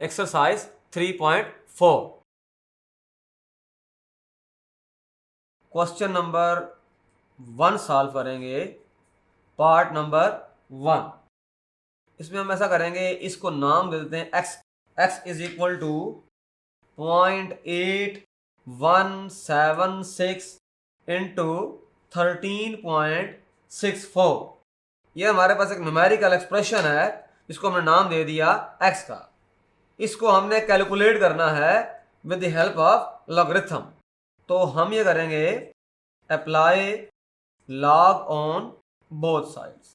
Exercise 3.4 question number 1 solve करेंगे, part number 1। इसमें हम ऐसा करेंगे, इसको नाम दे देते हैं x। x is equal to 0.8176 into 13.64। ये हमारे पास एक न्यूमेरिकल एक्सप्रेशन है, इसको हमने नाम दे दिया x का। इसको हमने कैलकुलेट करना है with the help of logarithm. तो हम ये करेंगे, apply log on both sides.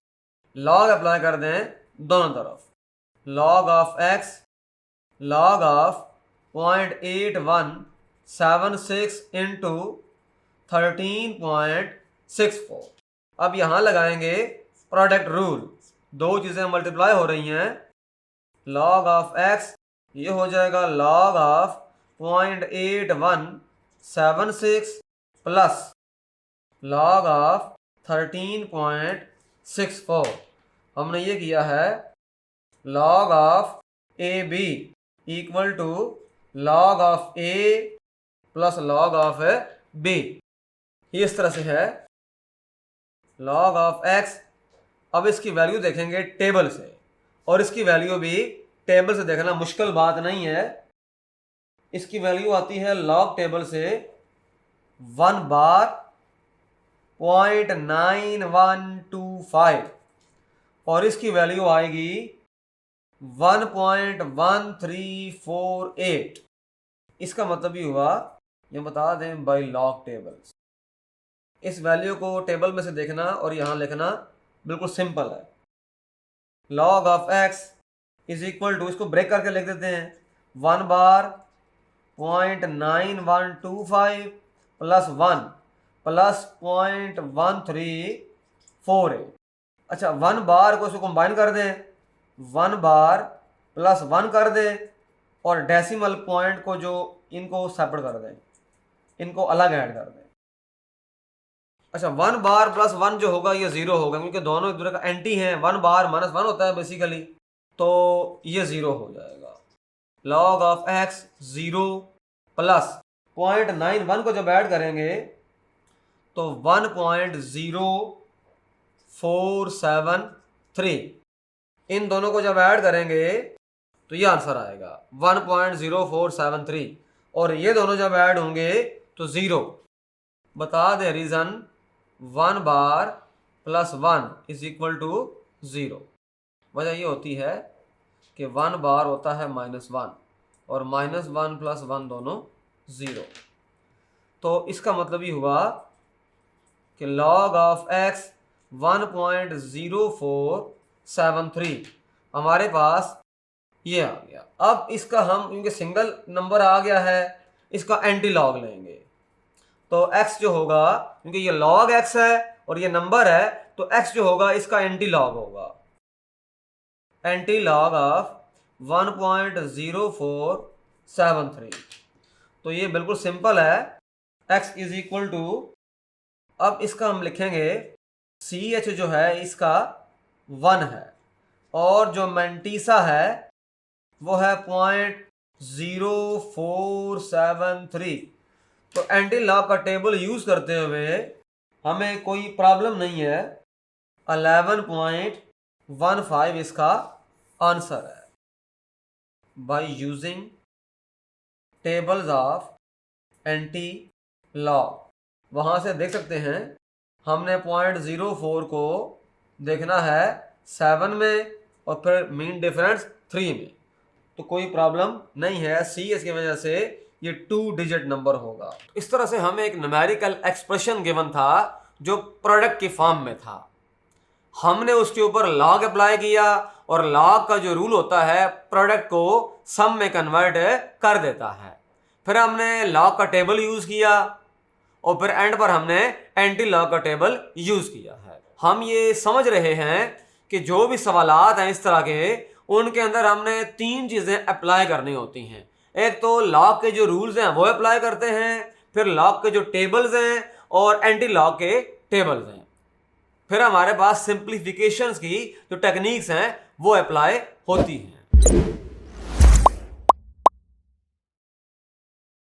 Log apply कर दें दोनों तरफ। Log of x log of 0.8176 into 13.64। अब यहां लगाएंगे प्रोडक्ट रूल। दो चीजें मल्टीप्लाई हो रही हैं। लॉग ऑफ x ये हो जाएगा log of 0.8176 plus log of 13.64। हमने ये किया है log of A B equal to log of A plus log of B. ये इस तरह से है लॉग ऑफ x। अब इसकी वैल्यू देखेंगे टेबल से, और इसकी वैल्यू भी टेबल से देखना मुश्किल बात नहीं है। इसकी वैल्यू आती है लॉग टेबल से 1 बार 0.9125 और इसकी वैल्यू आएगी 1.1348। इसका मतलब ही हुआ, ये बता दें, बाय लॉग टेबल्स। इस वैल्यू को टेबल में से देखना और यहां लिखना बिल्कुल सिंपल है। Log of x is equal to, इसको ब्रेक करके लिख देते हैं, 1 बार 0.9125 प्लस 1 प्लस 0.1348। अच्छा, 1 बार को इसको कंबाइन कर दें, 1 बार प्लस 1 कर दें और डेसिमल पॉइंट को जो इनको सेपरेट कर दें, इनको अलग ऐड कर दें। अच्छा, 1 बार प्लस 1 जो होगा ये 0 होगा, क्योंकि दोनों एक दूसरे का एंटी हैं। 1 बार माइनस 1 होता है बेसिकली, तो ये 0 हो जाएगा। लॉग ऑफ x 0 प्लस 0.91 को जब ऐड करेंगे तो 1.0473। इन दोनों को जब ऐड करेंगे तो ये आंसर आएगा 1.0473, और ये दोनों जब ऐड होंगे तो 0। बता दें रीजन, 1 बार प्लस 1 इज इक्वल टू 0। वजह ये होती है कि 1 बार होता है -1 और -1 प्लस 1 दोनों 0। तो इसका मतलब ही हुआ कि लॉग ऑफ x 1.0473 हमारे पास ये आ गया। अब इसका हम, क्योंकि सिंगल नंबर आ गया है, इसका एंटी लॉग लेंगे। तो x जो होगा, क्योंकि ये log x है और ये नंबर है, तो x जो होगा इसका एंटी लॉग होगा। Anti log of 1.0473। तो ये बिल्कुल सिंपल है। x इज इक्वल टू, अब इसका हम लिखेंगे CH जो है इसका 1 है, और जो मैंटीसा है वो है 0.0473। तो एंटी लॉग का टेबल यूज करते हुए हमें कोई प्रॉब्लम नहीं है। 11.15 इसका आंसर है। By using tables of anti log, वहां से देख सकते हैं हमने 0.04 को देखना है 7 में और फिर मीन डिफरेंस 3 में, तो कोई प्रॉब्लम नहीं है। CS की वजह से ये 2 डिजिट नंबर होगा। इस तरह से हमें एक न्यूमेरिकल एक्सप्रेशन गिवन था जो प्रोडक्ट की फॉर्म में था। हमने उसके ऊपर लॉग अप्लाई किया, और लॉग का जो रूल होता है प्रोडक्ट को सम में कन्वर्ट कर देता है। फिर हमने लॉग का टेबल यूज किया, और फिर एंड पर हमने एंटी लॉग का टेबल यूज किया है। हम ये समझ रहे हैं कि जो भी सवालात हैं इस तरह के, उनके अंदर हमने 3 चीजें अप्लाई करनी होती हैं। एक तो लॉग के जो रूल्स हैं वो अप्लाई करते हैं, फिर लॉग के जो टेबल्स हैं और एंटी लॉग के टेबल्स हैं। फिर हमारे पास सिंप्लीफिकेशंस की जो टेक्निक्स हैं वो अप्लाई होती हैं।